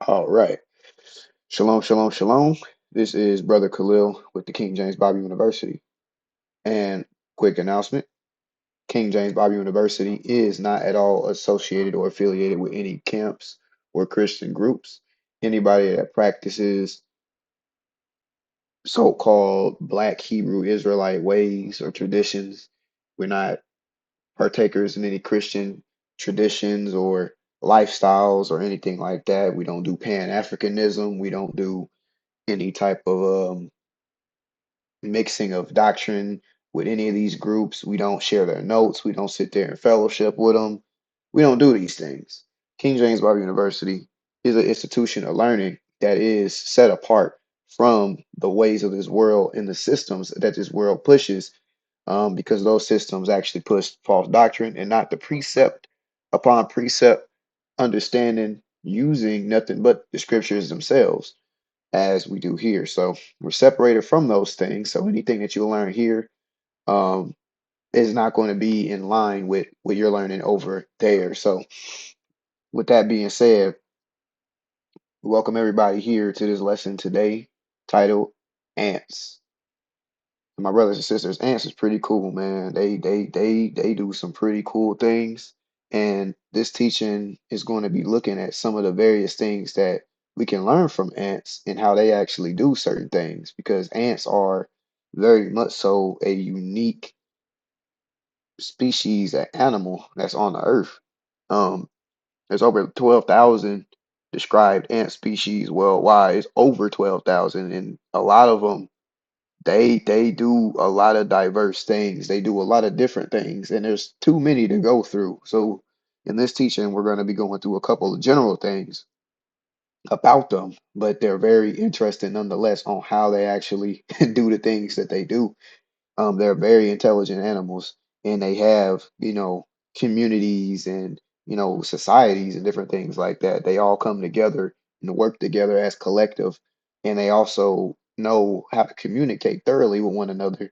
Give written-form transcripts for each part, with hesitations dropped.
All right. Shalom, shalom, shalom. This is Brother Khalil with the King James Bible University. And quick announcement, King James Bible University is not at all associated or affiliated with any camps or Christian groups. Anybody that practices so-called Black Hebrew Israelite ways or traditions, we're not partakers in any Christian traditions or lifestyles or anything like that. We don't do Pan-Africanism. We don't do any type of mixing of doctrine with any of these groups. We don't share their notes. We don't sit there and fellowship with them. We don't do these things. King James Bible University is an institution of learning that is set apart from the ways of this world and the systems that this world pushes, because those systems actually push false doctrine and not the precept upon precept understanding using nothing but the scriptures themselves as we do here. So we're separated from those things. So anything that you learn here um, is not going to be in line with what you're learning over there. So with that being said, welcome everybody here to this lesson today titled Ants. And my brothers and sisters, ants is pretty cool, man. They do some pretty cool things. And this teaching is going to be looking at some of the various things that we can learn from ants and how they actually do certain things, because ants are very much so a unique species, an animal that's on the earth. Um, there's over 12,000 described ant species worldwide. It's over 12,000, and a lot of them they do a lot of diverse things. They do a lot of different things, and there's too many to go through. So in this teaching, we're going to be going through a couple of general things about them, but they're very interesting nonetheless on how they actually do the things that they do. They're very intelligent animals, and they have, communities and, societies and different things like that. They all come together and work together as collective, and they also know how to communicate thoroughly with one another,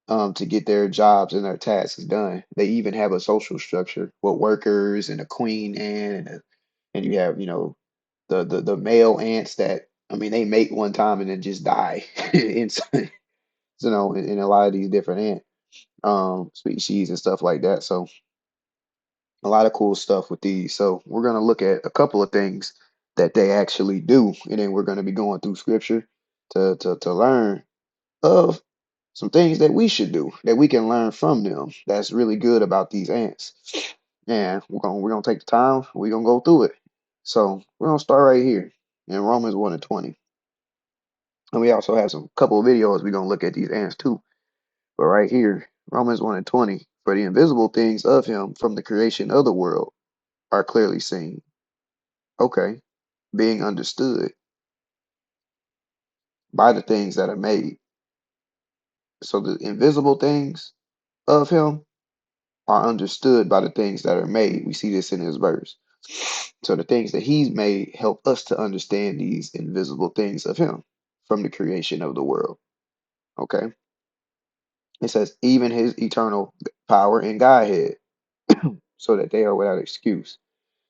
to get their jobs and their tasks done. They even have a social structure with workers and a queen ant, and you have, the male ants that, I mean, they mate one time and then just die. Inside, in a lot of these different ant species and stuff like that. So a lot of cool stuff with these. So we're gonna look at a couple of things that they actually do, and then we're gonna be going through scripture to learn of some things that we should do that we can learn from them. That's really good about these ants. And we're gonna take the time. We're gonna go through it. So we're gonna start right here in Romans 1 and 20. And we also have some couple of videos we're gonna look at these ants too. But right here, Romans 1 and 20, for the invisible things of him from the creation of the world are clearly seen. Okay. Being understood by the things that are made. So the invisible things of him are understood by the things that are made. We see this in his verse. So the things that he's made help us to understand these invisible things of him from the creation of the world. Okay. It says, even his eternal power and Godhead, so that they are without excuse.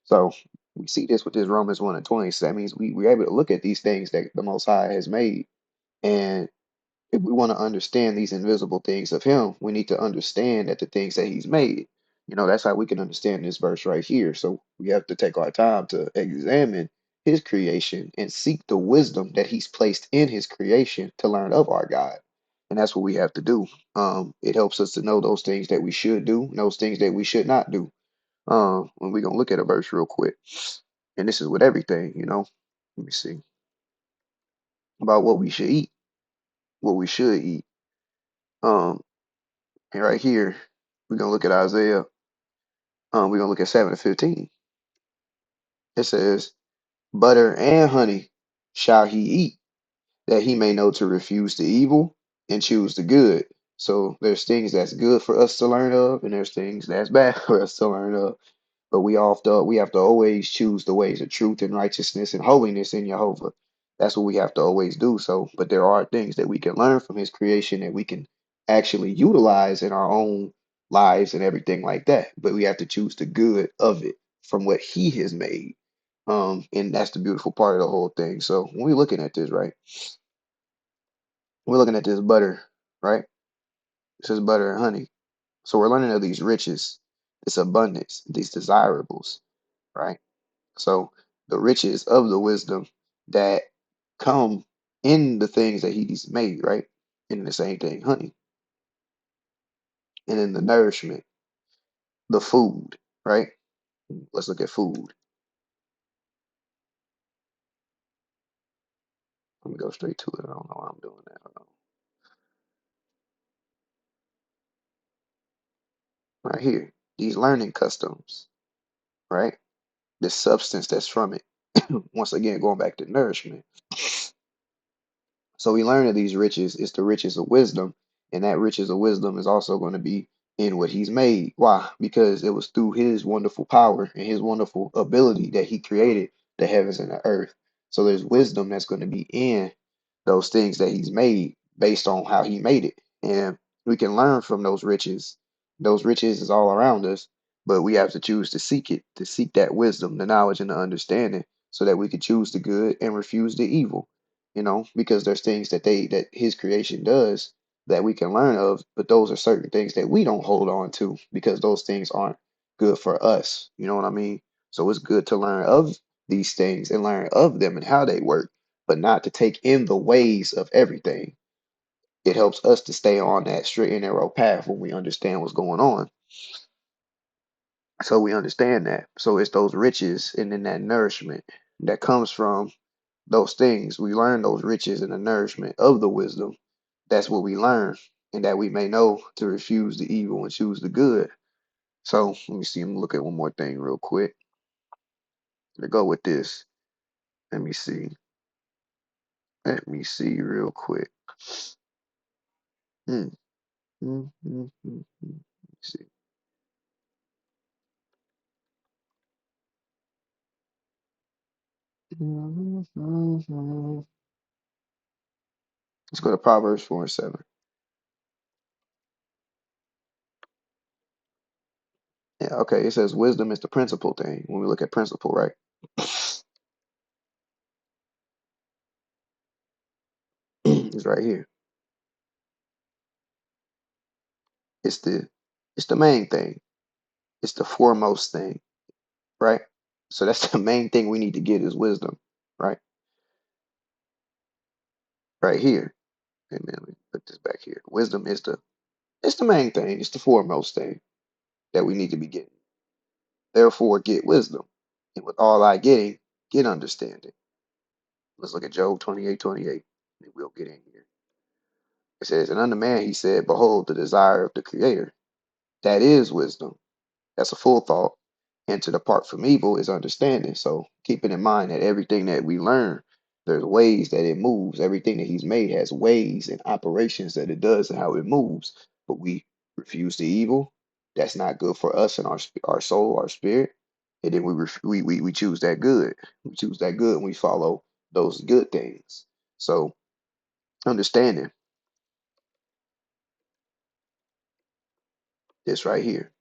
So we see this with this Romans 1 and 20. So that means we're able to look at these things that the Most High has made. And if we want to understand these invisible things of Him, we need to understand that the things that He's made. That's how we can understand this verse right here. So we have to take our time to examine His creation and seek the wisdom that He's placed in His creation to learn of our God. And that's what we have to do. It helps us to know those things that we should do, and those things that we should not do. When we're gonna look at a verse real quick, and this is with everything. Let me see about what we should eat, what we should eat. Um, and right here, we're gonna look at Isaiah. We're gonna look at 7 and 15. It says, "Butter and honey shall he eat, that he may know to refuse the evil and choose the good." So there's things that's good for us to learn of, and there's things that's bad for us to learn of. But we have to always choose the ways of truth and righteousness and holiness in Jehovah. That's what we have to always do. So, but there are things that we can learn from His creation that we can actually utilize in our own lives and everything like that. But we have to choose the good of it from what He has made. And that's the beautiful part of the whole thing. So when we're looking at this, right, we're looking at this butter, right? This is butter and honey. So we're learning of these riches, this abundance, these desirables, right? So the riches of the wisdom that come in the things that he's made, right? In the same thing, honey, and in the nourishment, the food, right? Let's look at food. Let me go straight to it. I don't know why I'm doing that. Hold on. Right here, these learning customs, right? The substance that's from it. Once again, going back to nourishment. So we learn that these riches is the riches of wisdom, and that riches of wisdom is also going to be in what he's made. Why? Because it was through his wonderful power and his wonderful ability that he created the heavens and the earth. So there's wisdom that's going to be in those things that he's made based on how he made it. And we can learn from those riches. Those riches is all around us, but we have to choose to seek it, to seek that wisdom, the knowledge, and the understanding so that we could choose the good and refuse the evil, because there's things that his creation does that we can learn of, but those are certain things that we don't hold on to because those things aren't good for us. You know what I mean? So it's good to learn of these things and learn of them and how they work, but not to take in the ways of everything. It helps us to stay on that straight and narrow path when we understand what's going on. So we understand that. So it's those riches and then that nourishment that comes from those things. We learn those riches and the nourishment of the wisdom. That's what we learn, and that we may know to refuse the evil and choose the good. So let me see. I'm gonna look at one more thing real quick. To go with this. Let me see. Let me see real quick. Hmm. Let me see. Let's go to Proverbs 4 and 7. Yeah, okay. It says wisdom is the principal thing when we look at principle, right? It's right here. It's the main thing. It's the foremost thing, right? So that's the main thing we need to get is wisdom, right? Right here. Amen. Let me put this back here. Wisdom is the main thing. It's the foremost thing that we need to be getting. Therefore, get wisdom. And with all I getting, get understanding. Let's look at Job 28:28. And we'll get in here. It says, and unto man he said, behold, the desire of the creator. That is wisdom. That's a full thought. And to depart from evil is understanding. So keeping in mind that everything that we learn, there's ways that it moves. Everything that he's made has ways and operations that it does and how it moves. But we refuse the evil. That's not good for us and our soul, our spirit. And then we choose that good. We choose that good and we follow those good things. So understanding this right here.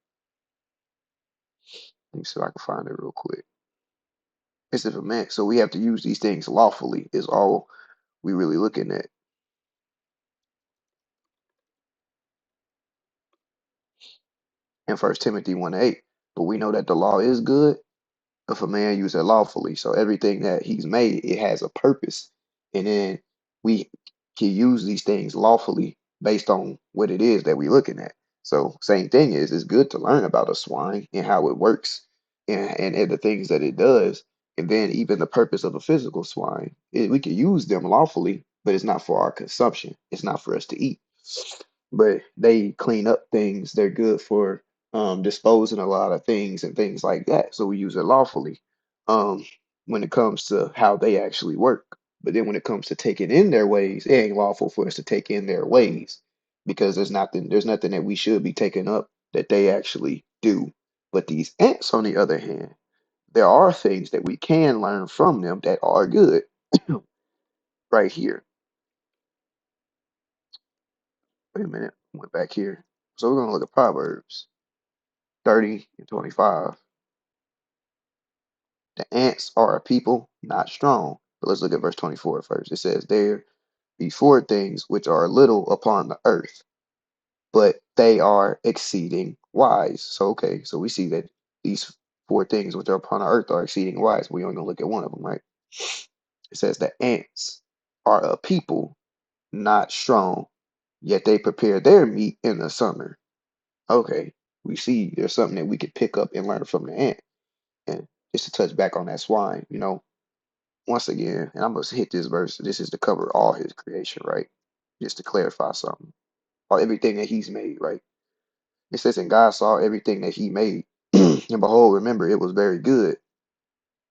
Let me see if I can find it real quick. It's if a man, so we have to use these things lawfully is all we really looking at. In First Timothy 1:8. But we know that the law is good if a man use it lawfully. So everything that he's made, it has a purpose. And then we can use these things lawfully based on what it is that we're looking at. So same thing is it's good to learn about a swine and how it works and the things that it does. And then even the purpose of a physical swine. We can use them lawfully, but it's not for our consumption. It's not for us to eat. But they clean up things. They're good for disposing a lot of things and things like that. So we use it lawfully um, when it comes to how they actually work. But then when it comes to taking in their ways, it ain't lawful for us to take in their ways because there's nothing that we should be taking up that they actually do. But these ants, on the other hand, there are things that we can learn from them that are good. Right here. Wait a minute. Went back here. So we're gonna look at Proverbs 30 and 25. The ants are a people not strong. But let's look at verse 24 first. It says, there be four things which are little upon the earth, but they are exceeding wise. So, okay, so we see that these four things which are upon the earth are exceeding wise. We only gonna look at one of them, right? It says the ants are a people not strong, yet they prepare their meat in the summer. Okay, we see there's something that we could pick up and learn from the ant. And just to touch back on that swine, once again, and I'm gonna hit this verse. This is to cover all his creation, right? Just to clarify something. All everything that he's made, right? It says, and God saw everything that he made, and behold, remember, it was very good.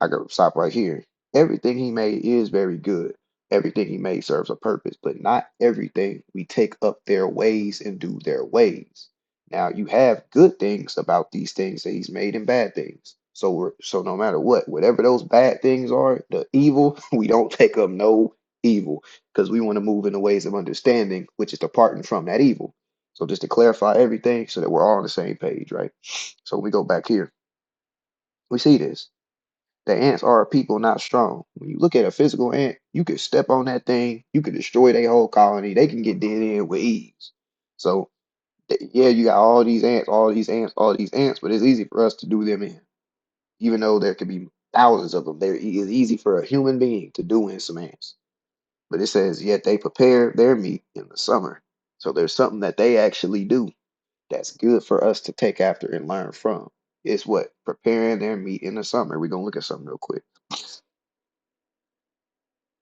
I could stop right here. Everything he made is very good. Everything he made serves a purpose, but not everything we take up their ways and do their ways. Now you have good things about these things that he's made and bad things. So no matter what, whatever those bad things are, the evil, we don't take up no evil because we want to move in the ways of understanding, which is departing from that evil. So just to clarify everything so that we're all on the same page, right? So we go back here. We see this. The ants are a people not strong. When you look at a physical ant, you could step on that thing, you could destroy their whole colony. They can get dead in with ease. So yeah, you got all these ants, all these ants, all these ants, but it's easy for us to do them in. Even though there could be thousands of them, it's easy for a human being to do in some ants. But it says, yet they prepare their meat in the summer. So there's something that they actually do that's good for us to take after and learn from. It's what? Preparing their meat in the summer. We're gonna look at something real quick.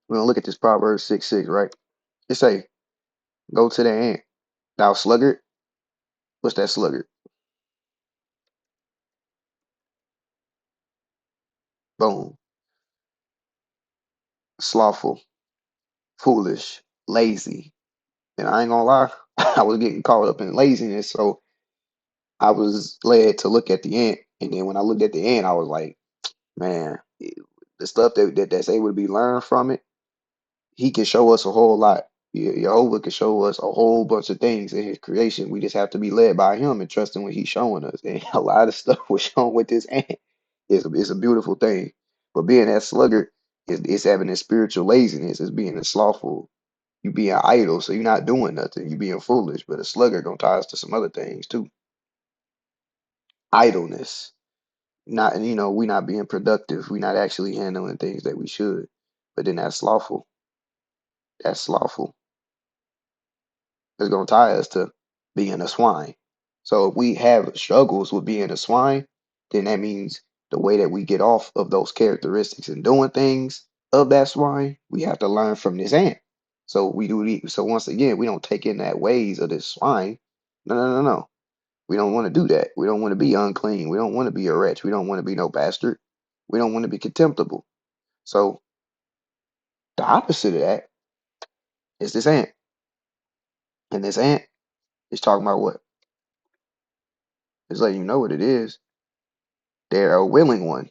We're gonna look at this Proverbs 6:6, right? It say, go to the ant, thou sluggard. What's that sluggard? Boom. Slothful, foolish, lazy. And I ain't gonna lie, I was getting caught up in laziness, so I was led to look at the ant. And then when I looked at the ant, I was like, man, the stuff that's able to be learned from it, he can show us a whole lot. Jehovah can show us a whole bunch of things in his creation. We just have to be led by him and trust in what he's showing us. And a lot of stuff was shown with this ant. It's a beautiful thing. But being that sluggard is having this spiritual laziness, is being a slothful. You being idle, so you're not doing nothing. You being foolish. But a sluggard gonna tie us to some other things too. Idleness. Not we not being productive. We not actually handling things that we should. But then that's slothful. That's slothful. It's going to tie us to being a swine. So if we have struggles with being a swine, then that means the way that we get off of those characteristics and doing things of that swine, we have to learn from this ant. So so once again, we don't take in that ways of this swine. No, no, no, no. We don't want to do that. We don't want to be unclean. We don't want to be a wretch. We don't want to be no bastard. We don't want to be contemptible. So the opposite of that is this ant. And this ant is talking about what? It's letting you know what it is. They're a willing one,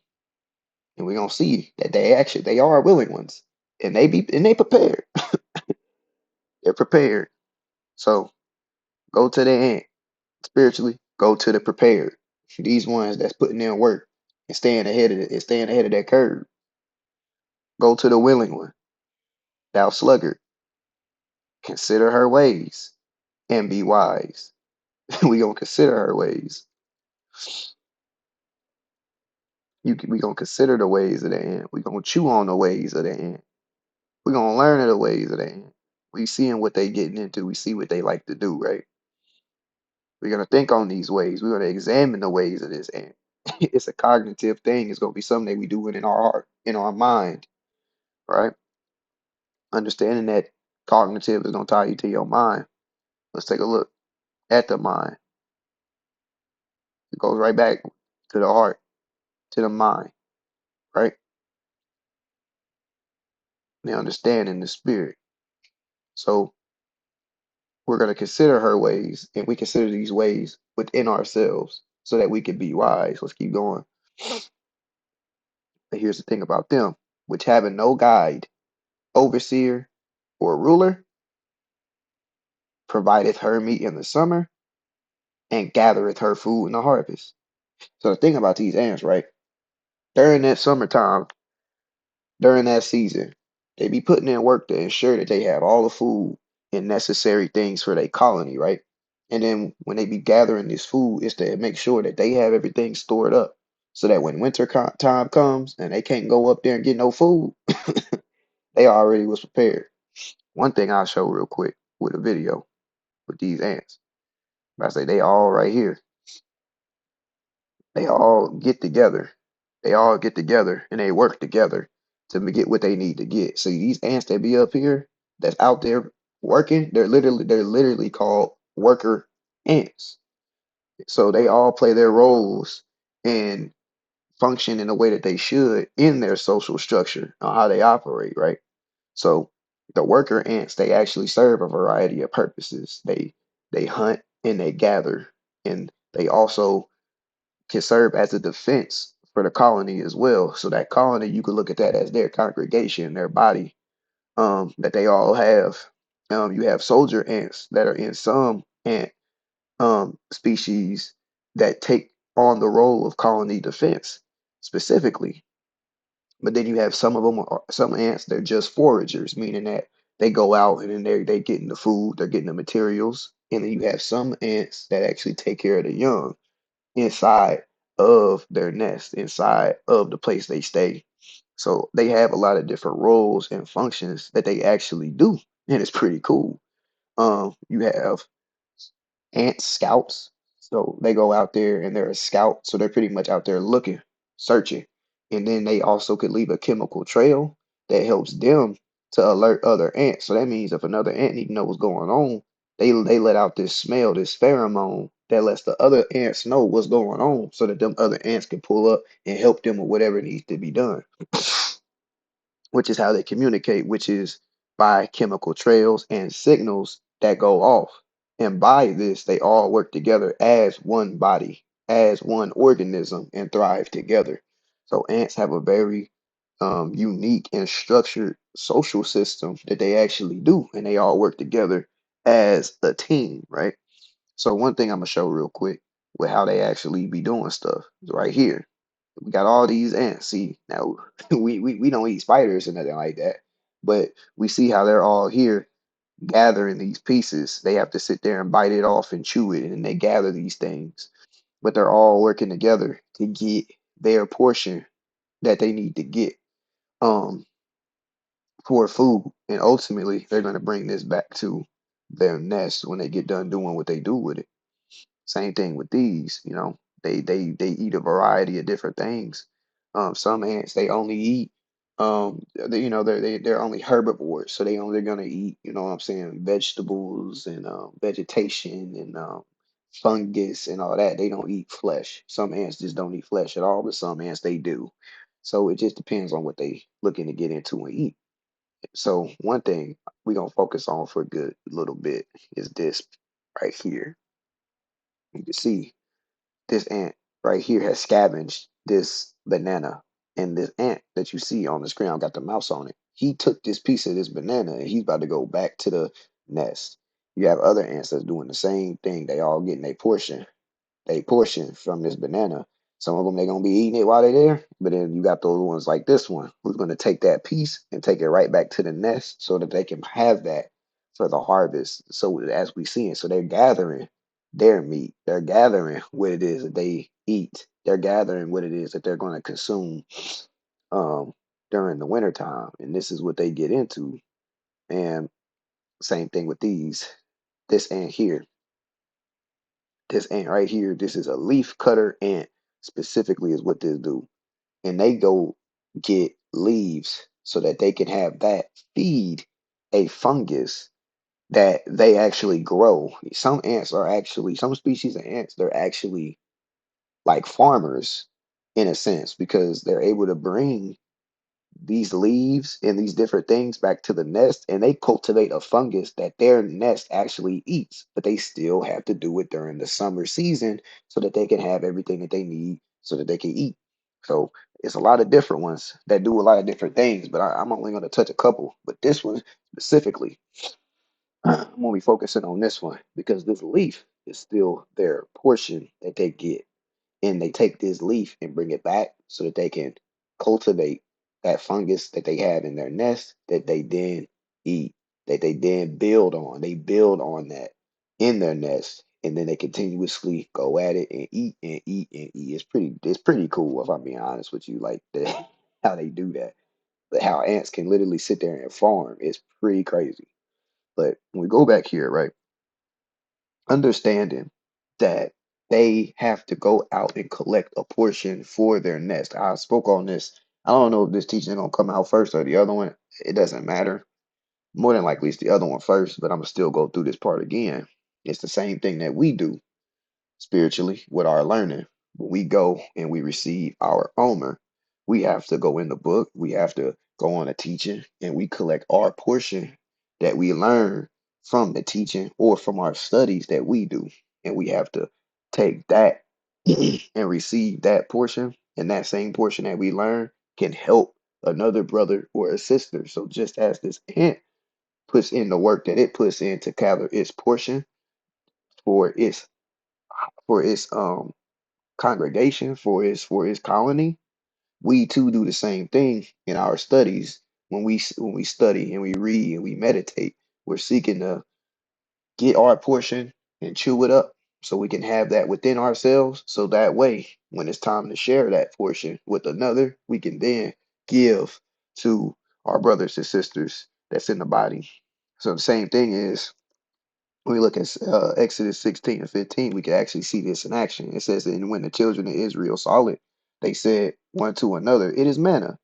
and we're gonna see that they are willing ones, and they prepared. They're prepared. So go to the end spiritually. Go to the prepared. These ones that's putting in work and staying ahead of that curve. Go to the willing one. Thou sluggard, consider her ways and be wise. We gonna consider her ways. We gonna consider the ways of the ant. We gonna chew on the ways of the ant. We gonna learn of the ways of the ant. We seeing what they getting into. We see what they like to do, right? We're gonna think on these ways. We're gonna examine the ways of this ant. It's a cognitive thing. It's gonna be something that we do it in our heart, in our mind, right? Understanding that cognitive is gonna tie you to your mind. Let's take a look at the mind. It goes right back to the heart, to the mind, right? The understanding, the spirit. So we're gonna consider her ways, and we consider these ways within ourselves so that we can be wise. Let's keep going. But here's the thing about them, which having no guide, overseer, or ruler, provideth her meat in the summer, and gathereth her food in the harvest. So the thing about these ants, right? during that summertime, during that season, they be putting in work to ensure that they have all the food and necessary things for their colony, right? And then when they be gathering this food, is to make sure that they have everything stored up so that when time comes and they can't go up there and get no food, they already was prepared. One thing I'll show real quick with a video with these ants. I say they all right here. They all get together. They all get together and they work together to get what they need to get. See, these ants that be up here that's out there working, they're literally called worker ants. So they all play their roles and function in the way that they should in their social structure on how they operate, right? So the worker ants, they actually serve a variety of purposes. They hunt and they gather, and they also can serve as a defense for the colony as well. So that colony, you could look at that as their congregation, their body, that they all have. You have soldier ants that are in some ant species that take on the role of colony defense specifically. But then you have some ants, they're just foragers, meaning that they go out and then they getting the food, they're getting the materials. And then you have some ants that actually take care of the young inside of their nest, inside of the place they stay. So they have a lot of different roles and functions that they actually do, and it's pretty cool. You have ant scouts, so they go out there and they're a scout, so they're pretty much out there looking, searching, and then they also could leave a chemical trail that helps them to alert other ants. So that means if another ant need to know what's going on, they let out this smell, this pheromone that lets the other ants know what's going on, so that them other ants can pull up and help them with whatever needs to be done, which is how they communicate, which is by chemical trails and signals that go off. And by this, they all work together as one body, as one organism, and thrive together. So ants have a very unique and structured social system that they actually do, and they all work together as a team, right? So one thing I'm gonna show real quick with how they actually be doing stuff is right here. We got all these ants. See, now we don't eat spiders or nothing like that, but we see how they're all here gathering these pieces. They have to sit there and bite it off and chew it, and they gather these things. But they're all working together to get their portion that they need to get um for food. And ultimately they're gonna bring this back to their nest when they get done doing what they do with it. Same thing with these, they eat a variety of different things. Some ants they only eat they're only herbivores, so they're gonna eat, what I'm saying, vegetables and vegetation and fungus and all that. They don't eat flesh. Some ants just don't eat flesh at all, but some ants they do. So it just depends on what they looking to get into and eat. So one thing we're gonna focus on for a good little bit is this right here. You can see this ant right here has scavenged this banana. And this ant that you see on the screen, got the mouse on it. He took this piece of this banana and he's about to go back to the nest. You have other ants that's doing the same thing. They all getting a portion from this banana. Some of them they're gonna be eating it while they're there, but then you got those ones like this one who's gonna take that piece and take it right back to the nest so that they can have that for the harvest. So as we see it, so they're gathering their meat, they're gathering what it is that they eat, they're gathering what it is that they're gonna consume um during the winter time, and this is what they get into. And same thing with these. This ant here, this ant right here, this is a leaf cutter ant specifically is what this do. And they go get leaves so that they can have that feed a fungus that they actually grow. Some species of ants, they're actually like farmers in a sense because they're able to bring these leaves and these different things back to the nest, and they cultivate a fungus that their nest actually eats, but they still have to do it during the summer season so that they can have everything that they need so that they can eat. So it's a lot of different ones that do a lot of different things, but I'm only going to touch a couple. But this one specifically, I'm going to be focusing on this one because this leaf is still their portion that they get, and they take this leaf and bring it back so that they can cultivate that fungus that they have in their nest that they then eat, that they then build on. They build on that in their nest, and then they continuously go at it and eat and eat and eat. It's pretty cool if I'm being honest with you, like how they do that. But how ants can literally sit there and farm is pretty crazy. But when we go back here, right, understanding that they have to go out and collect a portion for their nest. I spoke on this. I don't know if this teaching is gonna come out first or the other one. It doesn't matter. More than likely it's the other one first, but I'm gonna still go through this part again. It's the same thing that we do spiritually with our learning. When we go and we receive our Omer, we have to go in the book, we have to go on a teaching, and we collect our portion that we learn from the teaching or from our studies that we do. And we have to take that and receive that portion, and that same portion that we learn can help another brother or a sister. So just as this ant puts in the work that it puts in to gather its portion for its congregation, for his colony, we too do the same thing in our studies. When we study and we read and we meditate, we're seeking to get our portion and chew it up so we can have that within ourselves. So that way, when it's time to share that portion with another, we can then give to our brothers and sisters that's in the body. So the same thing is when we look at Exodus 16 and 15, we can actually see this in action. It says, and when the children of Israel saw it, they said one to another, it is manna,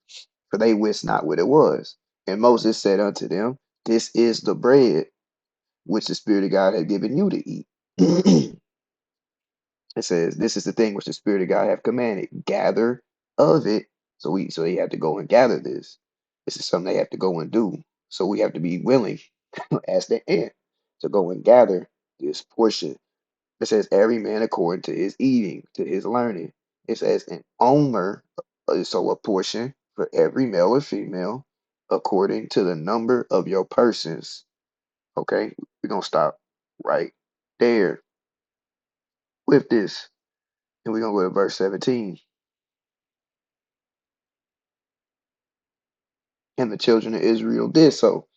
for they wist not what it was. And Moses said unto them, this is the bread which the Spirit of God had given you to eat. It says, this is the thing which the Spirit of God hath commanded. Gather of it. So they have to go and gather this. This is something they have to go and do. So we have to be willing, as the ant, to go and gather this portion. It says, every man according to his eating, to his learning. It says, an omer, so a portion for every male or female, according to the number of your persons. Okay, we're going to stop right there with this. And we're going to go to verse 17. And the children of Israel did so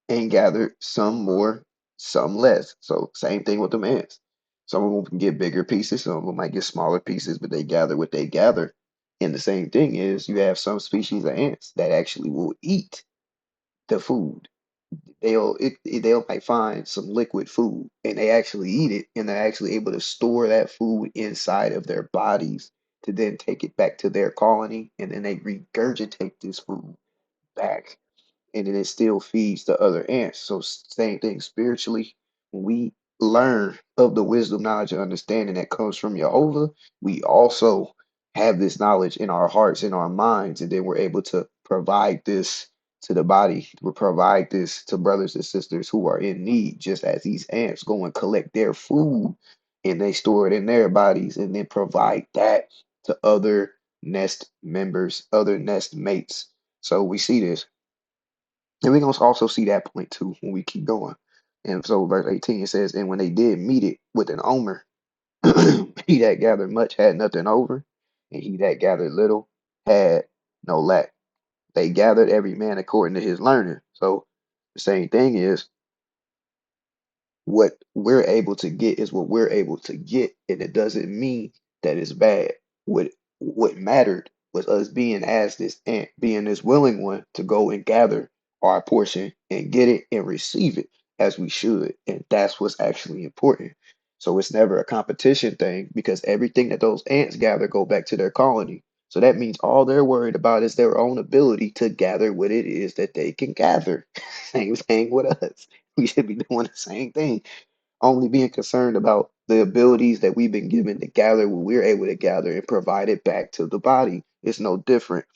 and gathered some more, some less. So same thing with the ants. Some of them can get bigger pieces, some of them might get smaller pieces, but they gather what they gather. And the same thing is you have some species of ants that actually will eat the food. They'll might find some liquid food and they actually eat it, and they're actually able to store that food inside of their bodies to then take it back to their colony, and then they regurgitate this food back, and then it still feeds the other ants. So same thing spiritually. When we learn of the wisdom, knowledge, and understanding that comes from Jehovah, we also have this knowledge in our hearts, in our minds, and then we're able to provide this to the body. We provide this to brothers and sisters who are in need, just as these ants go and collect their food and they store it in their bodies and then provide that to other nest members, other nest mates. So we see this. And we're going to also see that point too when we keep going. And so, verse 18, it says, and when they did meet it with an omer, he that gathered much had nothing over, and he that gathered little had no lack. They gathered every man according to his learning. So, the same thing is what we're able to get is what we're able to get, and it doesn't mean that it's bad. What mattered was us being as this ant, being this willing one to go and gather our portion and get it and receive it as we should, and that's what's actually important. So it's never a competition thing because everything that those ants gather go back to their colony. So that means all they're worried about is their own ability to gather what it is that they can gather. Same thing with us. We should be doing the same thing, only being concerned about the abilities that we've been given to gather what we're able to gather and provide it back to the body. It's no different.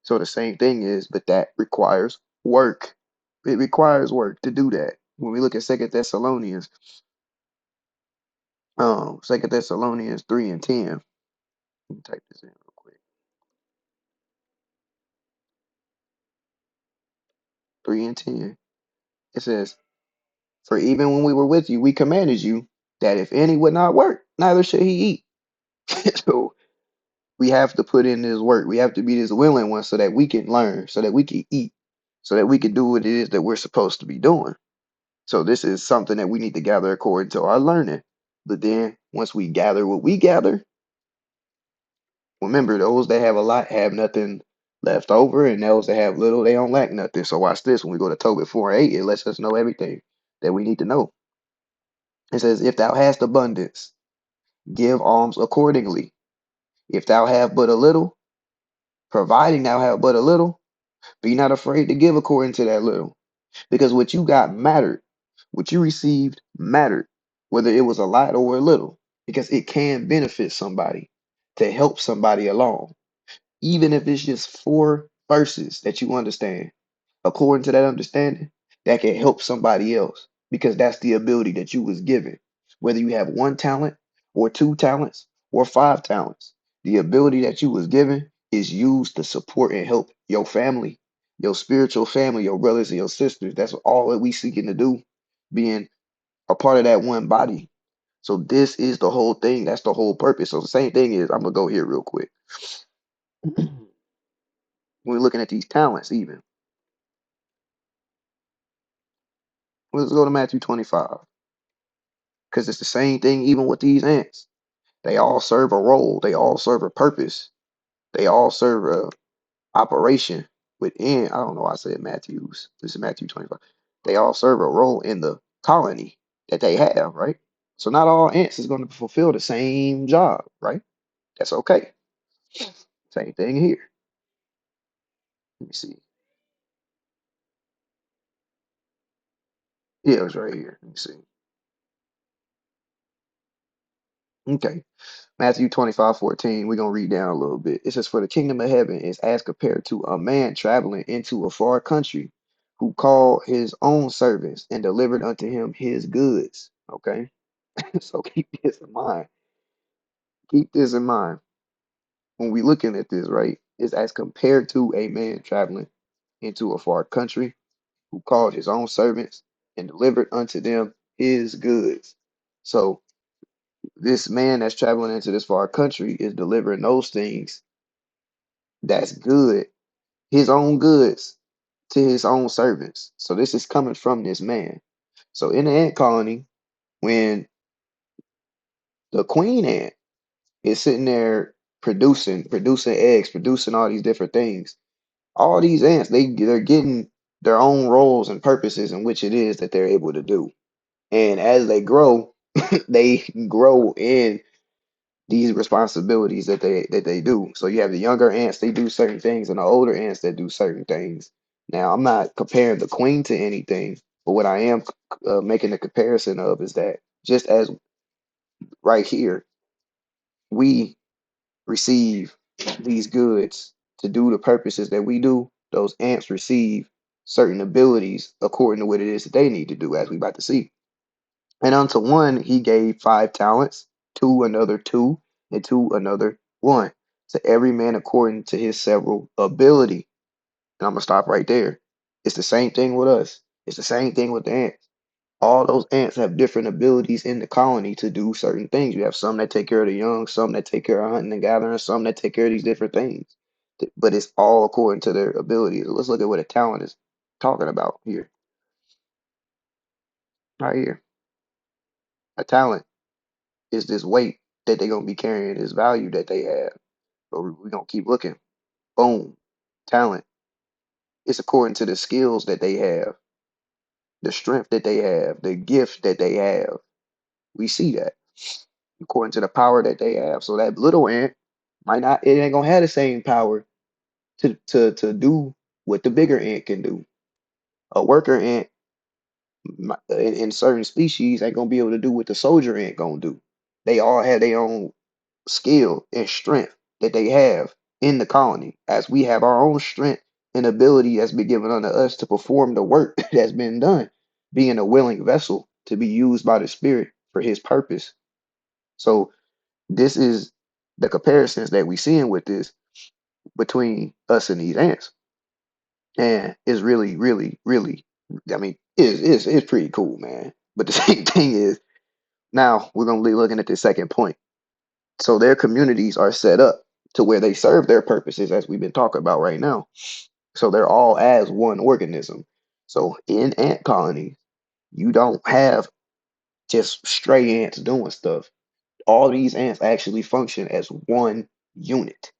So the same thing is, but that requires work. It requires work to do that. When we look at Second Thessalonians 3 and 10. Let me type this in real quick. 3 and 10. It says, for even when we were with you, we commanded you that if any would not work, neither should he eat. So We have to put in this work. We have to be this willing one so that we can learn, so that we can eat, so that we can do what it is that we're supposed to be doing. So this is something that we need to gather according to our learning. But then once we gather what we gather, remember those that have a lot have nothing left over, and those that have little, they don't lack nothing. So watch this. When we go to Tobit 4:8, it lets us know everything that we need to know. It says, if thou hast abundance, give alms accordingly. If thou have but a little, providing thou have but a little, be not afraid to give according to that little. Because what you got mattered. What you received mattered, whether it was a lot or a little, because it can benefit somebody to help somebody along. Even if it's just 4 verses that you understand, according to that understanding, that can help somebody else because that's the ability that you was given. Whether you have 1 talent or 2 talents or 5 talents, the ability that you was given is used to support and help your family, your spiritual family, your brothers and your sisters. That's all that we seeking to do, being a part of that one body. So this is the whole thing. That's the whole purpose. So the same thing is, I'm gonna go here real quick. When we're looking at these talents, even let's go to Matthew 25, because it's the same thing even with these ants. They all serve a role. They all serve a purpose. They all serve a operation within. I don't know why I said Matthew's. This is Matthew 25. They all serve a role in the colony that they have, right? So not all ants is going to fulfill the same job, right? That's okay. Same thing here. Let me see. Yeah, it was right here. Let me see. Okay. Matthew 25:14. We're going to read down a little bit. It says, for the kingdom of heaven is as compared to a man traveling into a far country who called his own servants and delivered unto him his goods. Okay. So keep this in mind. Keep this in mind. When we looking at this, right? It's as compared to a man traveling into a far country who called his own servants and delivered unto them his goods. So this man that's traveling into this far country is delivering those things that's good, his own goods, to his own servants. So this is coming from this man. So in the ant colony, when the queen ant is sitting there producing eggs, producing all these different things, all these ants, they're getting their own roles and purposes in which it is that they're able to do. And as they grow, they grow in these responsibilities that they do. So you have the younger ants, they do certain things, and the older ants that do certain things. Now, I'm not comparing the queen to anything, but what I am making a comparison of is that just as right here, we receive these goods to do the purposes that we do, those ants receive certain abilities according to what it is that they need to do, as we about to see. And unto one he gave 5 talents, to another 2, and to another 1, to every man according to his several ability. And I'm gonna stop right there. It's the same thing with us. It's the same thing with the ants. All those ants have different abilities in the colony to do certain things. You have some that take care of the young, some that take care of hunting and gathering, some that take care of these different things. But it's all according to their abilities. Let's look at what a talent is talking about here. Right here. A talent is this weight that they're gonna be carrying, this value that they have. But we're gonna keep looking. Boom. Talent. It's according to the skills that they have, the strength that they have, the gift that they have. We see that according to the power that they have. So that little ant might not, it ain't gonna have the same power to do what the bigger ant can do. A worker ant in certain species ain't gonna be able to do what the soldier ant gonna do. They all have their own skill and strength that they have in the colony, as we have our own strength and ability that's been given unto us to perform the work that's been done, being a willing vessel to be used by the Spirit for His purpose. So this is the comparisons that we seeing with this between us and these ants, and it's really, really, really. I mean, it's pretty cool, man. But the same thing is, now we're gonna be looking at the second point. So their communities are set up. to where they serve their purposes as we've been talking about right now. So they're all as one organism. So in ant colonies, you don't have just stray ants doing stuff. All these ants actually function as one unit.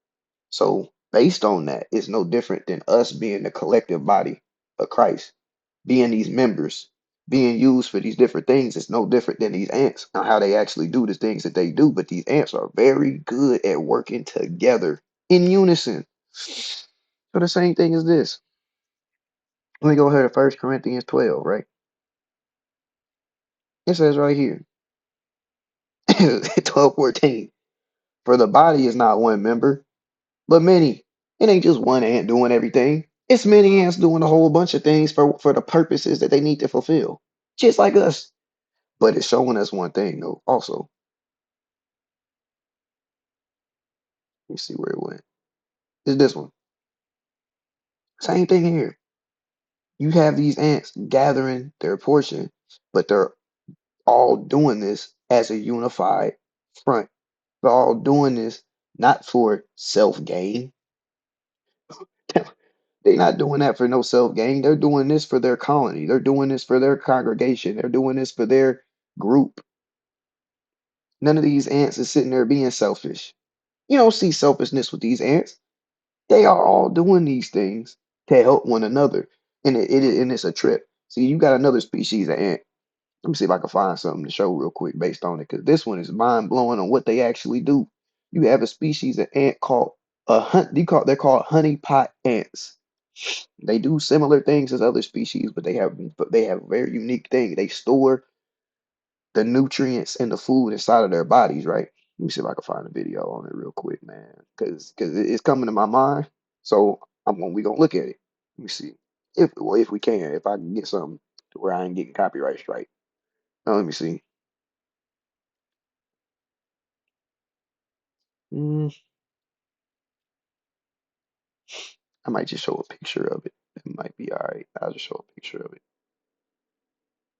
So based on that, it's no different than us being the collective body of Christ, being these members, being used for these different things. It's no different than these ants on how they actually do the things that they do. But these ants are very good at working together in unison. So the same thing is this. Let me go ahead to 1 Corinthians 12, right? It says right here, 12:14. For the body is not one member, but many. It ain't just one ant doing everything. It's many ants doing a whole bunch of things for the purposes that they need to fulfill. Just like us. But it's showing us one thing though, also. Let me see where it went. It's this one. Same thing here. You have these ants gathering their portion, but they're all doing this as a unified front. They're all doing this not for self gain. They're not doing that for no self gain. They're doing this for their colony. They're doing this for their congregation. They're doing this for their group. None of these ants is sitting there being selfish. You don't see selfishness with these ants. They are all doing these things to help one another. And it's a trip. See, you got another species of ant. Let me see if I can find something to show real quick based on it, because this one is mind blowing on what they actually do. You have a species of ant called they're called honeypot ants. They do similar things as other species, but they have a very unique thing. They store the nutrients and the food inside of their bodies, right? Let me see if I can find a video on it real quick, man, because it's coming to my mind. So we gonna look at it. Let me see if we can, if I can get something to where I ain't getting copyright strike. Now let me see. Mm, I might just show a picture of it. It might be all right. I'll just show a picture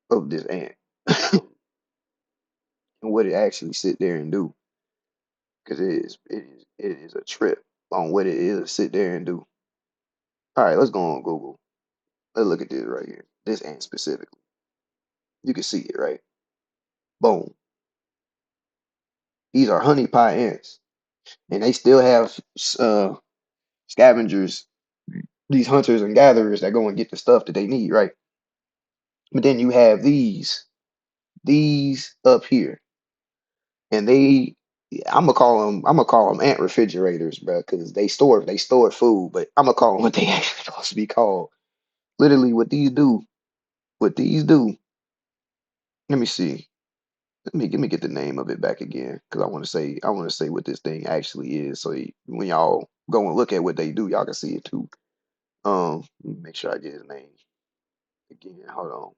of this ant and what it actually sit there and do, because it is a trip on what it is to sit there and do. All right, let's go on Google. Let's look at this right here. This ant specifically. You can see it, right? Boom. These are honey pie ants, and they still have scavengers, these hunters and gatherers that go and get the stuff that they need, right? But then you have these up here, and I'm gonna call them ant refrigerators, bro, because they store food, but I'm gonna call them what they actually supposed to be called. Literally, what these do. Let me see. Let me get the name of it back again, because I want to say what this thing actually is. So when y'all go and look at what they do, y'all can see it too. Let me make sure I get his name again. Hold on.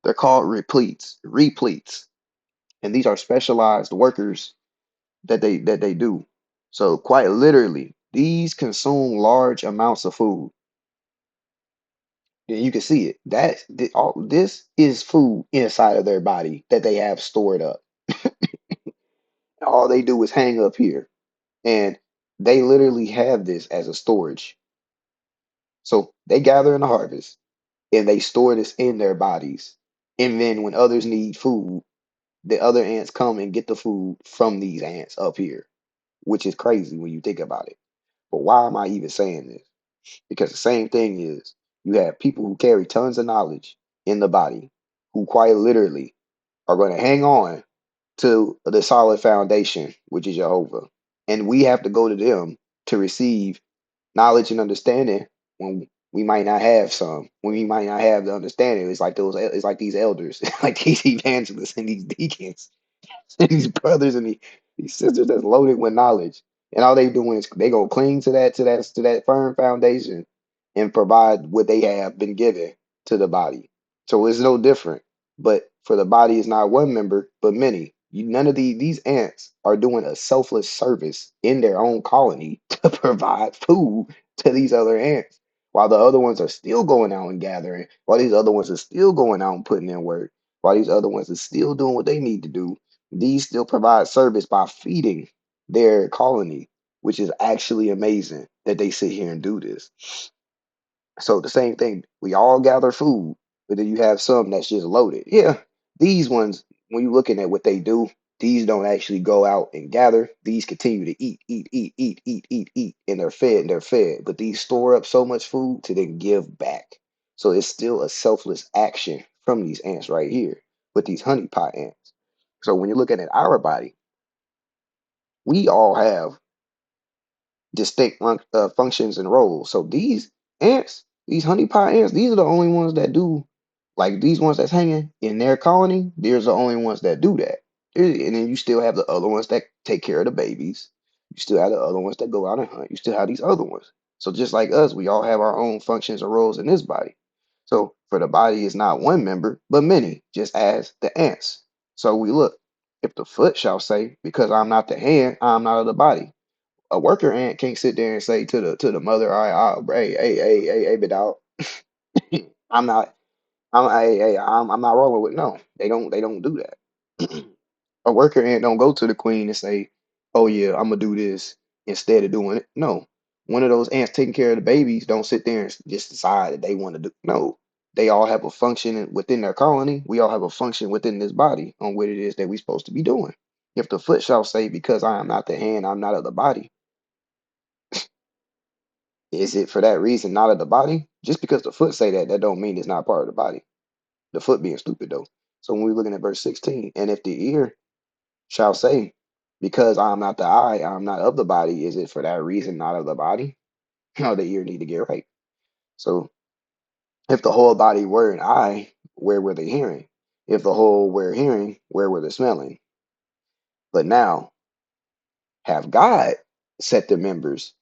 They're called repletes, and these are specialized workers that they do. So quite literally, these consume large amounts of food. And you can see it. All this is food inside of their body that they have stored up. All they do is hang up here. And they literally have this as a storage. So they gather in the harvest and they store this in their bodies. And then when others need food, the other ants come and get the food from these ants up here, which is crazy when you think about it. But why am I even saying this? Because the same thing is you have people who carry tons of knowledge in the body who quite literally are going to hang on to the solid foundation, which is Jehovah. And we have to go to them to receive knowledge and understanding when we might not have some, when we might not have the understanding. It's like these elders, like these evangelists and these deacons and these brothers and these sisters that's loaded with knowledge. And all they doing is they go cling to that firm foundation and provide what they have been given to the body. So it's no different. But for the body is not one member, but many. None of these ants are doing a selfless service in their own colony to provide food to these other ants. While the other ones are still going out and gathering, while these other ones are still going out and putting in work, while these other ones are still doing what they need to do, these still provide service by feeding. their colony, which is actually amazing that they sit here and do this. So the same thing, we all gather food, but then you have some that's just loaded. Yeah, these ones, when you're looking at what they do, these don't actually go out and gather. These continue to eat, and they're fed. But these store up so much food to then give back. So it's still a selfless action from these ants right here, with these honeypot ants. So when you're looking at our body, we all have distinct functions and roles. So these ants, these honeypot ants, these are the only ones that do, like these ones that's hanging in their colony. There's the only ones that do that. And then you still have the other ones that take care of the babies. You still have the other ones that go out and hunt. You still have these other ones. So just like us, we all have our own functions and roles in this body. So for the body is not one member, but many, just as the ants. So we look, if the foot shall say, because I'm not the hand, I'm not of the body. A worker ant can't sit there and say to the mother, all right, hey, big dog, I'm not, I'm not rolling with. No, they don't do that. A worker ant don't go to the queen and say, oh yeah, I'm gonna do this instead of doing it. No, one of those ants taking care of the babies don't sit there and just decide that they want to do. No, they all have a function within their colony. We all have a function within this body on what it is that we're supposed to be doing. If the foot shall say, because I am not the hand, I'm not of the body. Is it for that reason not of the body? Just because the foot say that, that don't mean it's not part of the body. The foot being stupid though. So when we're looking at verse 16, and if the ear shall say, because I am not the eye, I am not of the body, is it for that reason not of the body? No, the ear need to get right. So if the whole body were an eye, where were the hearing? If the whole were hearing, where were the smelling? But now have God set the members,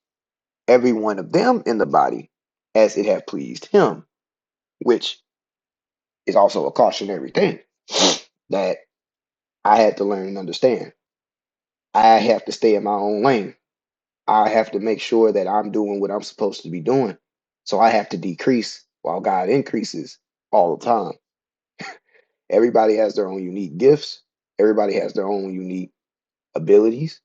every one of them in the body, as it hath pleased him, which is also a cautionary thing that I had to learn and understand. I have to stay in my own lane. I have to make sure that I'm doing what I'm supposed to be doing. So I have to decrease while God increases all the time. Everybody has their own unique gifts. Everybody has their own unique abilities,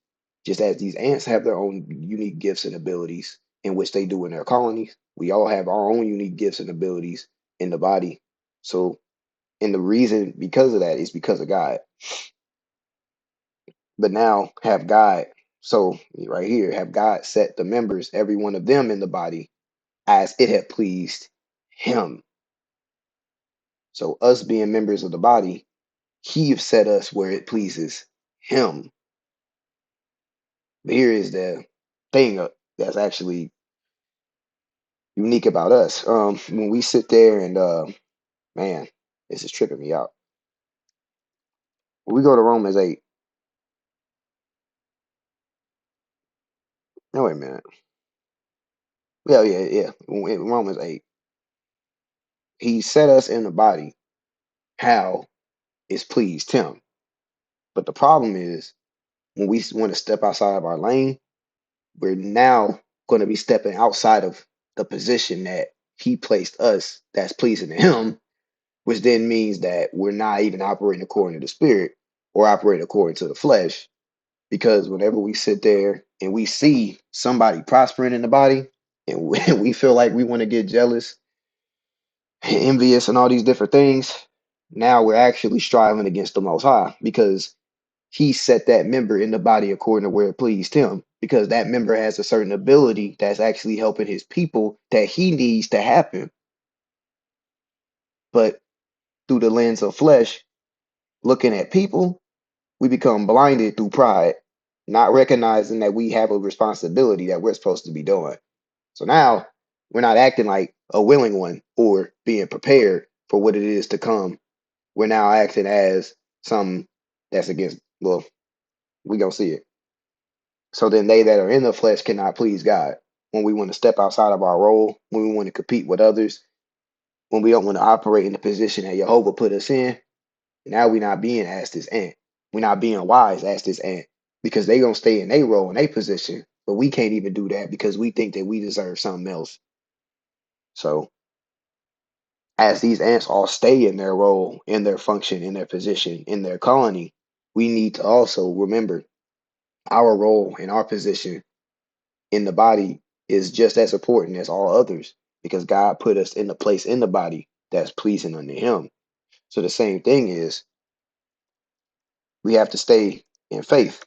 just as these ants have their own unique gifts and abilities in which they do in their colonies. We all have our own unique gifts and abilities in the body. So, and the reason because of that is because of God. But now have God, so right here, have God set the members, every one of them in the body, as it had pleased him. So us being members of the body, he have set us where it pleases him. But here is the thing that's actually unique about us. When we sit there and man, this is tripping me out. When we go to Romans 8, no wait a minute. Yeah. In Romans 8, he set us in the body how it's pleased him. But the problem is when we want to step outside of our lane, we're now going to be stepping outside of the position that he placed us that's pleasing to him, which then means that we're not even operating according to the spirit or operating according to the flesh. Because whenever we sit there and we see somebody prospering in the body and we feel like we want to get jealous, envious, and all these different things, now we're actually striving against the Most High because he set that member in the body according to where it pleased him because that member has a certain ability that's actually helping his people that he needs to happen. But through the lens of flesh, looking at people, we become blinded through pride, not recognizing that we have a responsibility that we're supposed to be doing. So now we're not acting like a willing one or being prepared for what it is to come. We're now acting as some that's against, well, we gonna see it. So then they that are in the flesh cannot please God. When we want to step outside of our role, when we want to compete with others, when we don't want to operate in the position that Jehovah put us in, now we're not being as this ant. We're not being wise as this ant because they gonna stay in their role in their position, but we can't even do that because we think that we deserve something else. So as these ants all stay in their role, in their function, in their position, in their colony, we need to also remember Our role and our position in the body is just as important as all others because God put us in the place in the body that's pleasing unto Him. So the same thing is we have to stay in faith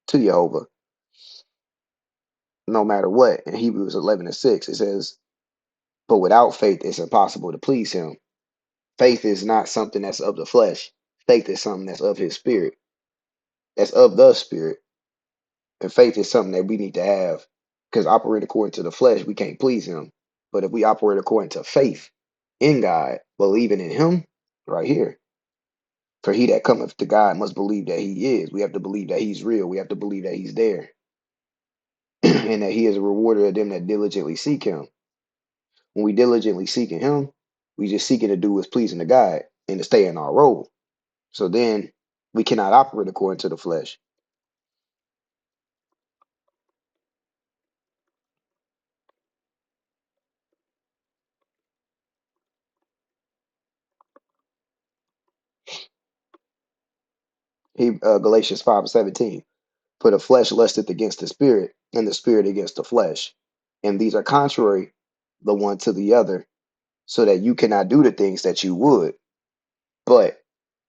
to Jehovah no matter what. In Hebrews 11:6, it says, but without faith, it's impossible to please Him. Faith is not something that's of the flesh. Faith is something that's of His Spirit, that's of the Spirit. And faith is something that we need to have because operate according to the flesh, we can't please Him. But if we operate according to faith in God, believing in Him, right here, for he that cometh to God must believe that He is. We have to believe that He's real. We have to believe that He's there and that He is a rewarder of them that diligently seek Him. When we diligently seeking Him, we just seeking to do what's pleasing to God and to stay in our role. So then we cannot operate according to the flesh. Galatians 5:17. For the flesh lusteth against the spirit, and the spirit against the flesh. And these are contrary the one to the other, so that you cannot do the things that you would. But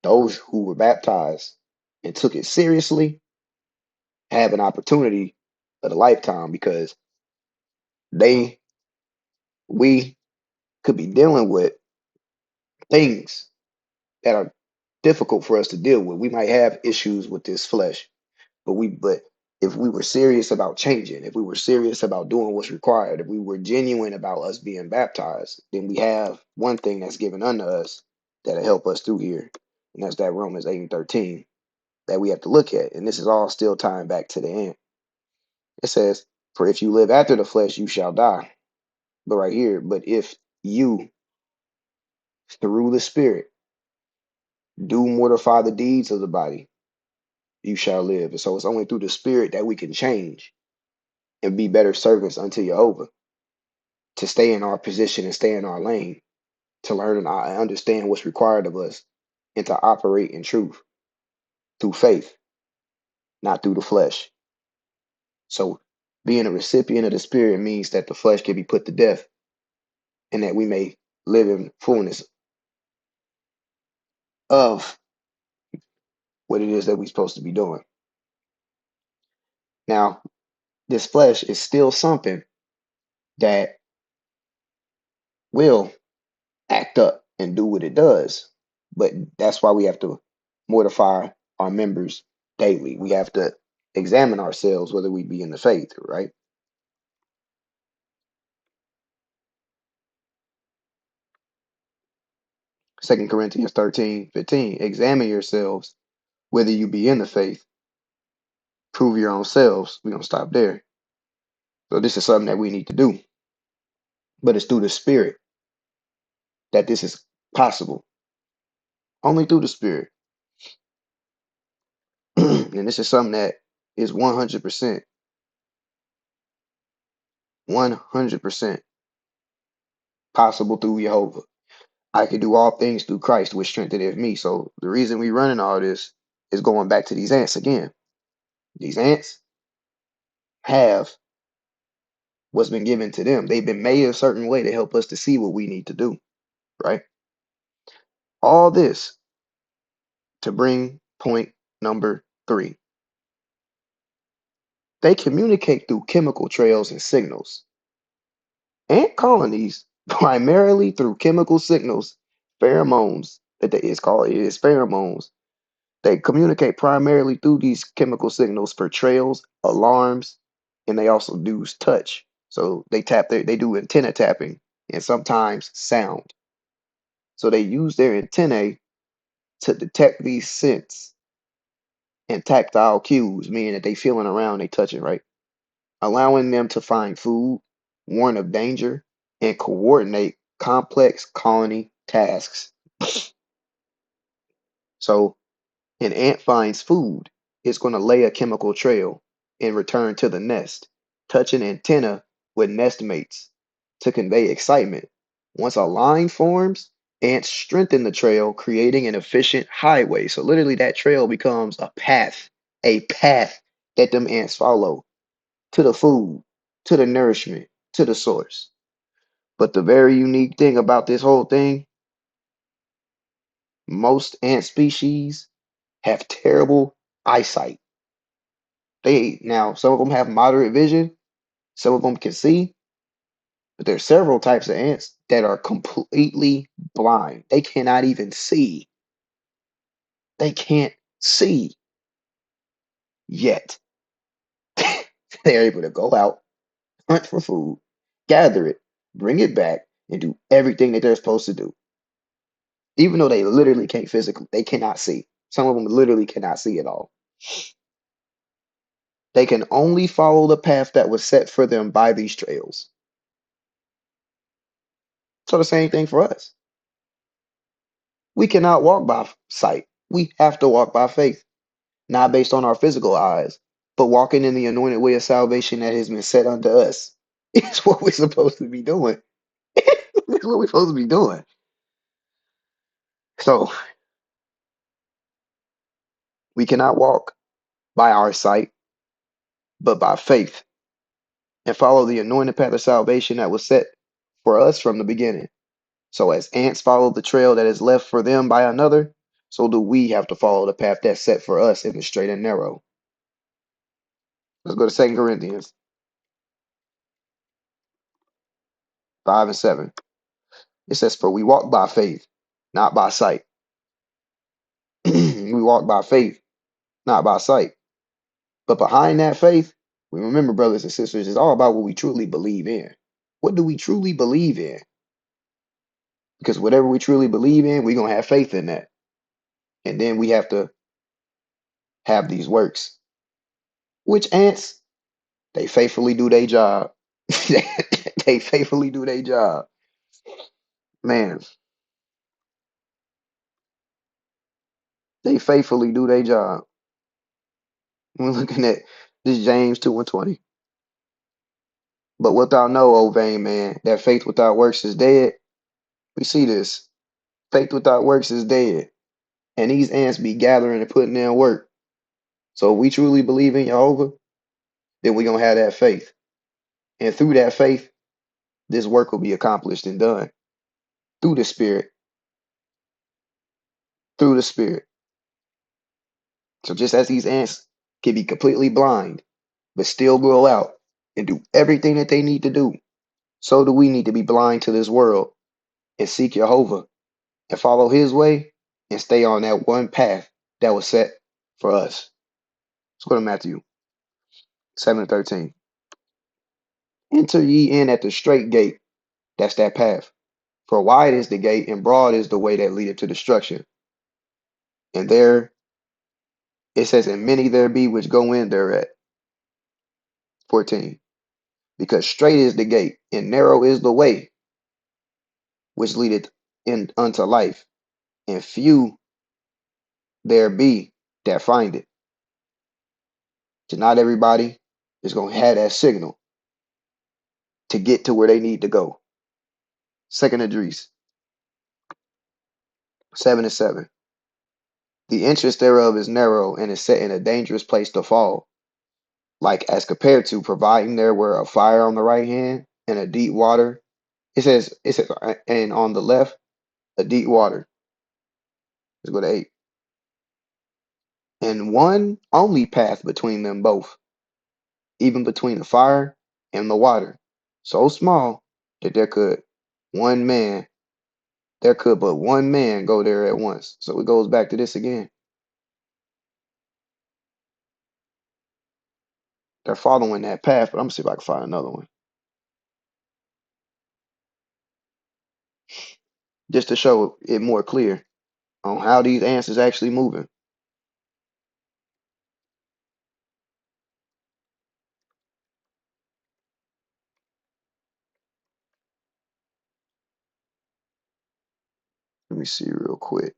those who were baptized and took it seriously have an opportunity of a lifetime because they we could be dealing with things that are difficult for us to deal with. We might have issues with this flesh, but if we were serious about changing, if we were serious about doing what's required, if we were genuine about us being baptized, then we have one thing that's given unto us that'll help us through here. And that's that Romans 8:13 that we have to look at. And this is all still tying back to the end. It says, for if you live after the flesh, you shall die. But right here, but if you through the spirit do mortify the deeds of the body, you shall live. And so it's only through the spirit that we can change and be better servants unto Jehovah, to stay in our position and stay in our lane, to learn and understand what's required of us, and to operate in truth through faith, not through the flesh. So being a recipient of the spirit means that the flesh can be put to death and that we may live in fullness of what it is that we're supposed to be doing. Now, this flesh is still something that will act up and do what it does. But that's why we have to mortify our members daily. We have to examine ourselves whether we be in the faith, right? 2 Corinthians 13:15. Examine yourselves whether you be in the faith. Prove your own selves. We're going to stop there. So this is something that we need to do. But it's through the spirit that this is possible. Only through the spirit. And this is something that is 100% possible through Jehovah. I can do all things through Christ, which strengtheneth me. So the reason we running all this is going back to these ants again. These ants have what's been given to them. They've been made a certain way to help us to see what we need to do, right? All this to bring point number 3. They communicate through chemical trails and signals. Ant colonies primarily through chemical signals, pheromones. It is pheromones. They communicate primarily through these chemical signals for trails, alarms, and they also use touch. So they do antenna tapping and sometimes sound. So they use their antennae to detect these scents and tactile cues, meaning that they feeling around, they touch it, right? Allowing them to find food, warn of danger, and coordinate complex colony tasks. So an ant finds food, it's going to lay a chemical trail and return to the nest, touch an antenna with nest mates to convey excitement. Once a line forms, ants strengthen the trail, creating an efficient highway. So literally that trail becomes a path that them ants follow to the food, to the nourishment, to the source. But the very unique thing about this whole thing, most ant species have terrible eyesight. They now some of them have moderate vision, some of them can see, but there's several types of ants that are completely blind. They cannot even see. They can't see yet. They're able to go out, hunt for food, gather it, bring it back, and do everything that they're supposed to do. Even though they literally can't physically, they cannot see. Some of them literally cannot see at all. They can only follow the path that was set for them by these trails. So the same thing for us. We cannot walk by sight. We have to walk by faith, not based on our physical eyes, but walking in the anointed way of salvation that has been set unto us. It's what we're supposed to be doing. It's what we're supposed to be doing. So we cannot walk by our sight, but by faith and follow the anointed path of salvation that was set for us from the beginning. So as ants follow the trail that is left for them by another, so do we have to follow the path that's set for us in the straight and narrow. Let's go to 2 Corinthians 5 and 7. It says, "For we walk by faith, not by sight." We walk by faith, not by sight. But behind that faith, we remember, brothers and sisters, it's all about what we truly believe in. What do we truly believe in? Because whatever we truly believe in, we're going to have faith in that. And then we have to have these works, which ants, they faithfully do their job. They faithfully do their job. Man, they faithfully do their job. We're looking at this James 2 and 20. But what thou know, O vain man, that faith without works is dead. We see this. Faith without works is dead. And these ants be gathering and putting in work. So if we truly believe in Jehovah, then we're going to have that faith. And through that faith, this work will be accomplished and done through the Spirit, through the Spirit. So just as these ants can be completely blind, but still grow out and do everything that they need to do, so do we need to be blind to this world and seek Jehovah and follow his way and stay on that one path that was set for us. Let's go to Matthew 7 and 13. Enter ye in at the straight gate. That's that path. For wide is the gate and broad is the way that leadeth to destruction. And there it says, and many there be which go in thereat. 14. Because straight is the gate and narrow is the way which leadeth in unto life, and few there be that find it. So not everybody is going to have that signal to get to where they need to go. Second Idris 7 and 7. The entrance thereof is narrow and is set in a dangerous place to fall, like as compared to providing there were a fire on the right hand and a deep water. It says, and on the left, a deep water. Let's go to 8. And one only path between them both, even between the fire and the water, so small that one man, there could but one man go there at once. So it goes back to this again. They're following that path, but I'm gonna see if I can find another one. Just to show it more clear on how these ants is actually moving. Let me see real quick.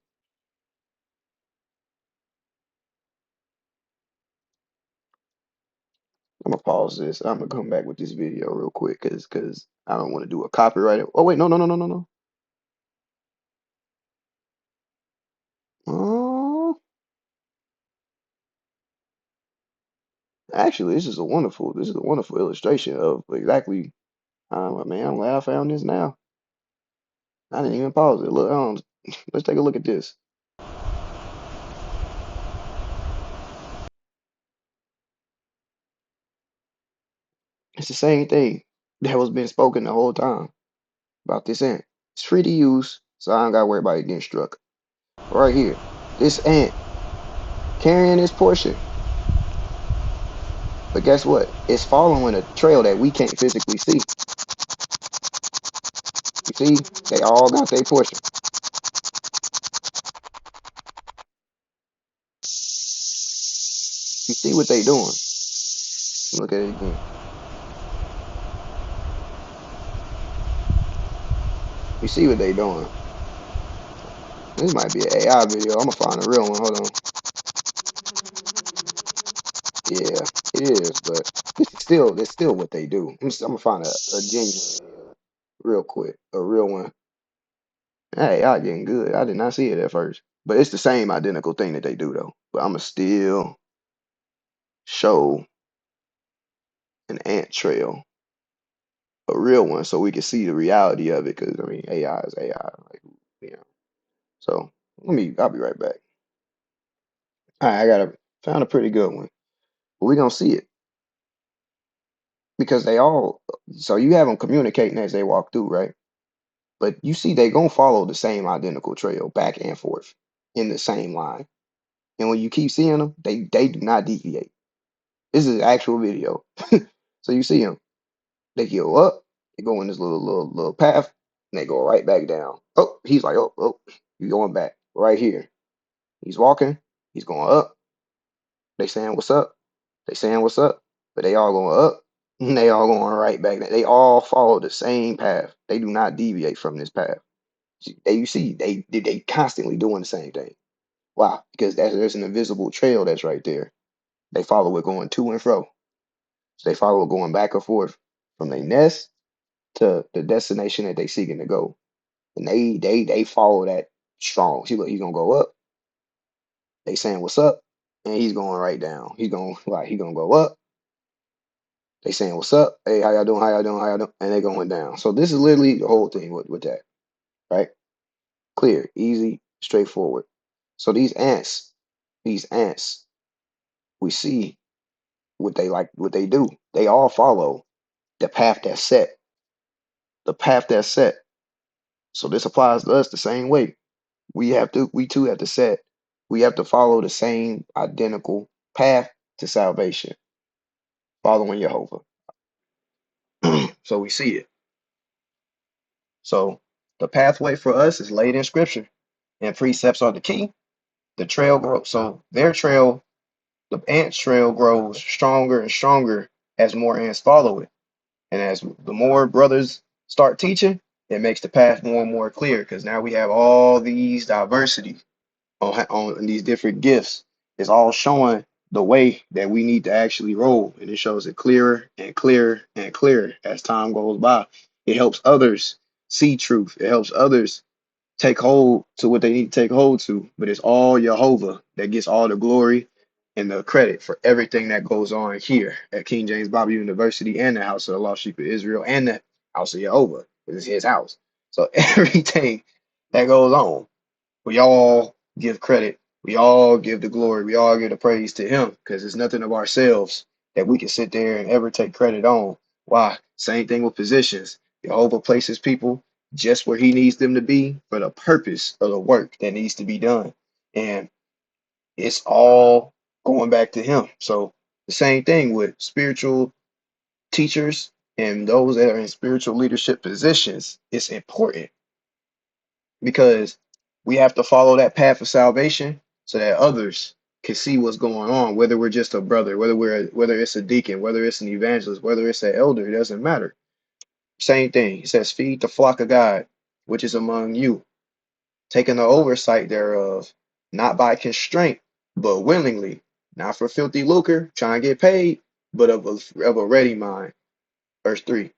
I'm gonna pause this. I'm gonna come back with this video real quick because I don't want to do a copyright. Oh wait, no. Oh, Actually, this is a wonderful illustration of exactly. Man, I'm glad I found this now. I didn't even pause it. Look, let's take a look at this. It's the same thing that was been spoken the whole time about this ant. It's free to use, so I don't gotta worry about it getting struck. Right here, this ant carrying this portion, but guess what? It's following a trail that we can't physically see. You see, they all got their portion. You see what they doing? Look at it again. You see what they doing? This might be an AI video. I'm gonna find a real one. Hold on. Yeah, it is, but it's still what they do. I'm gonna find a genuine, real quick, a real one. Hey, y'all getting good. I did not see it at first, but it's the same identical thing that they do though. But I'm gonna still show an ant trail, a real one, so we can see the reality of it. Because I mean, AI is AI, like you know. So I'll be right back. All right, found a pretty good one. But we gonna see it because they all. So you have them communicating as they walk through, right? But you see, they gonna follow the same identical trail back and forth in the same line. And when you keep seeing them, they do not deviate. This is actual video. So you see them, they go up, they go in this little path, and they go right back down. Oh, he's like, oh, you going back right here. He's walking, he's going up. They saying what's up, they saying what's up, but they all going up, and they all going right back. They all follow the same path. They do not deviate from this path. You see, they constantly doing the same thing. Why? Because there's an invisible trail that's right there. They follow it going to and fro. So they follow it going back and forth from their nest to the destination that they seeking to go. And they follow that strong. See, look, he's gonna go up. They saying what's up, and he's going right down. He gonna go up. They saying what's up. Hey, how y'all doing? How y'all doing? How y'all doing? And they going down. So this is literally the whole thing with that, right? Clear, easy, straightforward. So these ants, we see what they do. They all follow the path that's set. The path that's set. So this applies to us the same way. We too have to set. We have to follow the same identical path to salvation, following Jehovah. So we see it. So the pathway for us is laid in scripture, and precepts are the key. The trail grows. So their trail, the ant trail grows stronger and stronger as more ants follow it. And as the more brothers start teaching, it makes the path more and more clear because now we have all these diversity on these different gifts. It's all showing the way that we need to actually roll, and it shows it clearer and clearer and clearer as time goes by. It helps others see truth. It helps others take hold to what they need to take hold to. But it's all Jehovah that gets all the glory and the credit for everything that goes on here at King James Bible University and the House of the Lost Sheep of Israel and the House of Jehovah. It's his house. So everything that goes on, we all give credit. We all give the glory. We all give the praise to him because it's nothing of ourselves that we can sit there and ever take credit on. Why? Same thing with positions. Jehovah places people just where he needs them to be for the purpose of the work that needs to be done. And it's all going back to him. So the same thing with spiritual teachers and those that are in spiritual leadership positions. It's important because we have to follow that path of salvation so that others can see what's going on, whether we're just a brother, whether it's a deacon, whether it's an evangelist, whether it's an elder, it doesn't matter. Same thing. He says, feed the flock of God, which is among you, taking the oversight thereof, not by constraint, but willingly, not for filthy lucre, trying to get paid, but of a ready mind. Verse 3.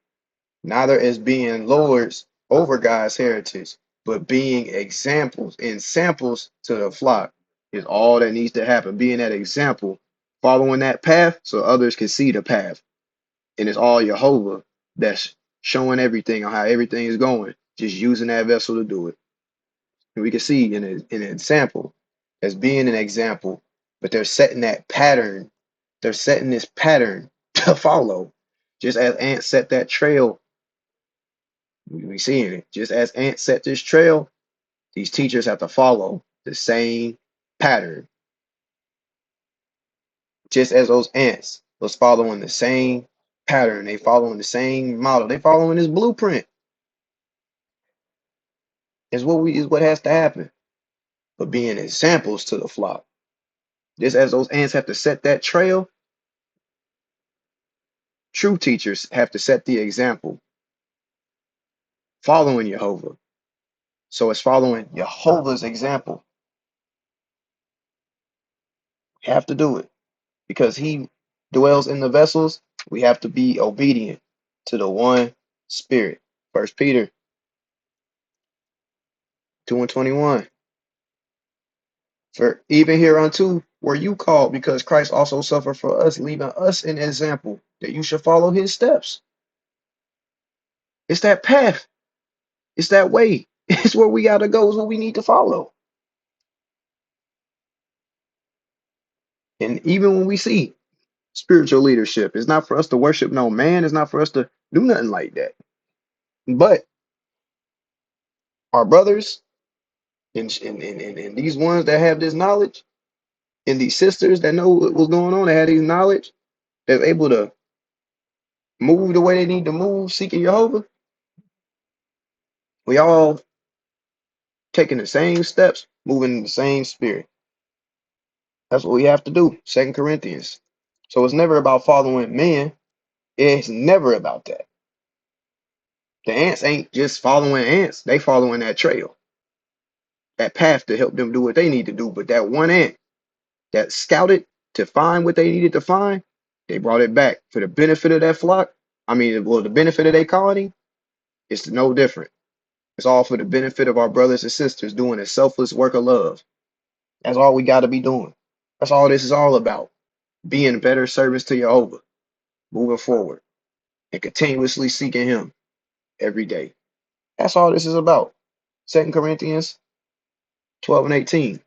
Neither as being lords over God's heritage, but being examples and samples to the flock is all that needs to happen. Being that example following that path so others can see the path. And it's all Jehovah that's showing everything on how everything is going, just using that vessel to do it. And we can see in an example as being an example, but they're setting that pattern. They're setting this pattern to follow. Just as ants set that trail, we seeing it. Just as ants set this trail, these teachers have to follow the same pattern. Just as those ants was following the same pattern, they following the same model, they following this blueprint. Is what has to happen. But being examples to the flock. Just as those ants have to set that trail, true teachers have to set the example, following Jehovah. So it's following Jehovah's example. We have to do it because he dwells in the vessels. We have to be obedient to the one spirit. First Peter 2:21. For even hereunto were you called, because Christ also suffered for us, leaving us an example that you should follow his steps. It's that path. It's that way. It's where we got to go. It's what we need to follow. And even when we see spiritual leadership, it's not for us to worship no man. It's not for us to do nothing like that. But our brothers and these ones that have this knowledge, and these sisters that know what's going on, that have these knowledge, that's able to move the way they need to move, seeking Jehovah, we all taking the same steps, moving in the same spirit. That's what we have to do. 2 Corinthians. So it's never about following man. It's never about that. The ants ain't just following ants. They following that trail, that path to help them do what they need to do. But that one ant that scouted to find what they needed to find, they brought it back for the benefit of that flock. I mean, well, the benefit of their colony, it's no different. It's all for the benefit of our brothers and sisters doing a selfless work of love. That's all we got to be doing. That's all this is all about. Being better servants to Jehovah, moving forward and continuously seeking him every day. That's all this is about. 2 Corinthians 12:18.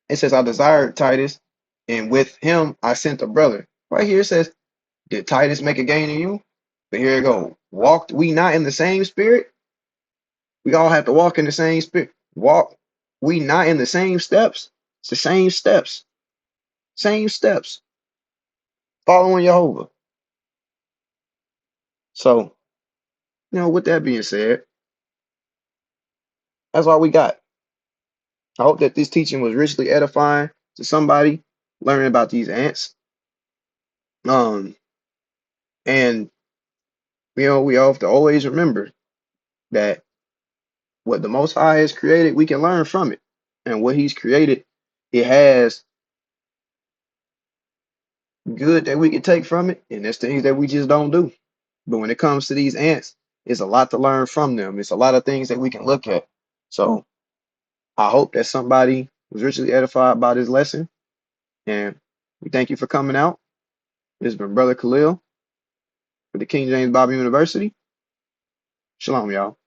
It says, I desired Titus, and with him I sent a brother. Right here it says, did Titus make a gain in you? But here it go. Walked we not in the same spirit? We all have to walk in the same spirit. Walk we not in the same steps? It's the same steps. Same steps. Following Jehovah. So, with that being said, that's all we got. I hope that this teaching was richly edifying to somebody learning about these ants. Um, and we all have to always remember that what the Most High has created, we can learn from it. And what He's created, it has good that we can take from it, and there's things that we just don't do. But when it comes to these ants, it's a lot to learn from them. It's a lot of things that we can look at. So I hope that somebody was richly edified by this lesson. And we thank you for coming out. This has been Brother Kahleial for the King James Bible University. Shalom, y'all.